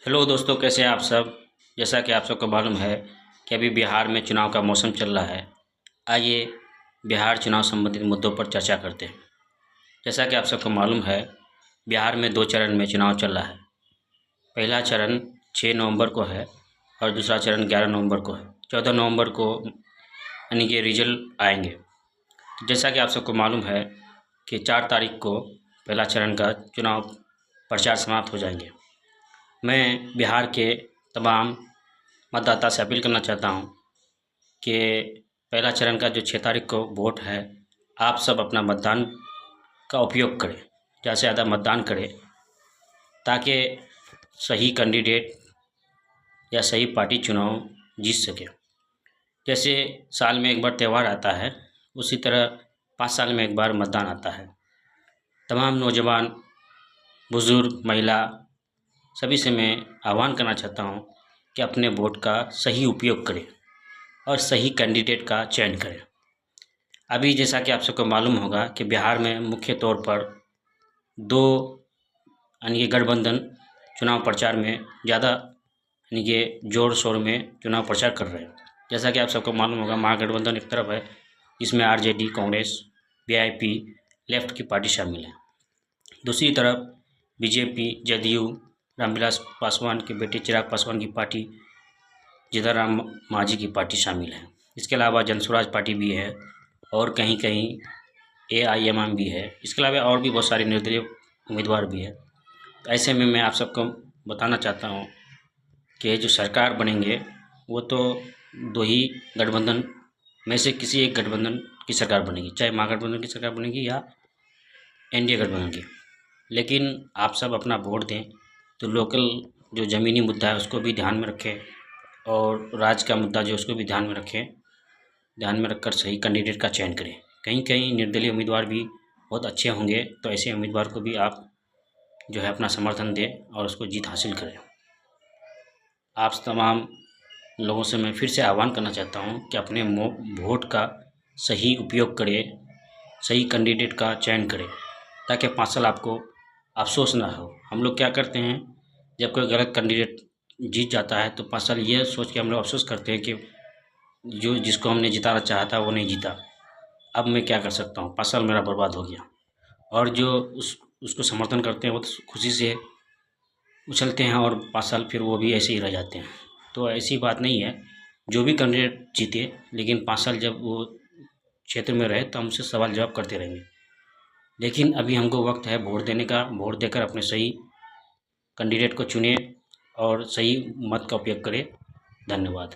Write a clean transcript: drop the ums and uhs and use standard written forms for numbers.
Hello दोस्तों, कैसे हैं आप सब। जैसा कि आप सबको मालूम है कि अभी बिहार में चुनाव का मौसम चल रहा है। आइए बिहार चुनाव संबंधित मुद्दों पर चर्चा करते हैं। जैसा कि आप सबको मालूम है, बिहार में 2 चरण में चुनाव चल रहा है। पहला चरण 6 नवंबर को है और दूसरा चरण 11 नवंबर को है। 14 नवंबर को यानी कि रिजल्ट आएंगे। जैसा कि आप सबको मालूम है कि 4 तारीख को पहला चरण का चुनाव प्रचार समाप्त हो जाएंगे। मैं बिहार के तमाम मतदाता से अपील करना चाहता हूं कि पहला चरण का जो 6 तारीख को वोट है, आप सब अपना मतदान का उपयोग करें, ज़्यादा से ज़्यादा मतदान करें ताकि सही कैंडिडेट या सही पार्टी चुनाव जीत सके। जैसे साल में एक बार त्यौहार आता है, उसी तरह 5 साल में एक बार मतदान आता है। तमाम नौजवान, बुज़ुर्ग, महिला सभी से मैं आह्वान करना चाहता हूं कि अपने वोट का सही उपयोग करें और सही कैंडिडेट का चयन करें। अभी जैसा कि आप सबको मालूम होगा कि बिहार में मुख्य तौर पर 2 यानी कि गठबंधन चुनाव प्रचार में ज़्यादा यानी कि ज़ोर शोर में चुनाव प्रचार कर रहे हैं। जैसा कि आप सबको मालूम होगा, महागठबंधन एक तरफ है जिसमें आरजेडी, कांग्रेस, वीआईपी, लेफ्ट की पार्टी शामिल है। दूसरी तरफ बीजेपी, जदयू, रामविलास पासवान के बेटे चिराग पासवान की पार्टी, जीतनराम मांझी की पार्टी शामिल है। इसके अलावा जनसुराज पार्टी भी है और कहीं कहीं एआईएमआईएम भी है। इसके अलावा और भी बहुत सारे निर्दलीय उम्मीदवार भी है। तो ऐसे में मैं आप सबको बताना चाहता हूँ कि जो सरकार बनेंगे वो तो 2 ही गठबंधन में से किसी एक गठबंधन की सरकार बनेगी, चाहे महागठबंधन की सरकार बनेगी या एनडीए गठबंधन की। लेकिन आप सब अपना वोट दें तो लोकल जो ज़मीनी मुद्दा है उसको भी ध्यान में रखें और राज्य का मुद्दा जो उसको भी ध्यान में रखें। ध्यान में रखकर सही कैंडिडेट का चयन करें। कहीं कहीं निर्दलीय उम्मीदवार भी बहुत अच्छे होंगे, तो ऐसे उम्मीदवार को भी आप जो है अपना समर्थन दें और उसको जीत हासिल करें। आप तमाम लोगों से मैं फिर से आह्वान करना चाहता हूं कि अपने वोट का सही उपयोग करें, सही कैंडिडेट का चयन करें ताकि 5 साल आपको अफसोस ना हो। हम लोग क्या करते हैं, जब कोई गलत कैंडिडेट जीत जाता है तो 5 साल ये सोच के हम लोग अफसोस करते हैं कि जो जिसको हमने जिताना चाहा था वो नहीं जीता, अब मैं क्या कर सकता हूँ, 5 साल मेरा बर्बाद हो गया। और जो उसको समर्थन करते हैं वो तो खुशी से उछलते हैं और 5 साल फिर वो भी ऐसे ही रह जाते हैं। तो ऐसी बात नहीं है, जो भी कैंडिडेट जीते लेकिन 5 साल जब वो क्षेत्र में रहे तो हम उससे सवाल जवाब करते रहेंगे। लेकिन अभी हमको वक्त है वोट देने का। वोट देकर अपने सही कैंडिडेट को चुनें और सही मत का उपयोग करें। धन्यवाद।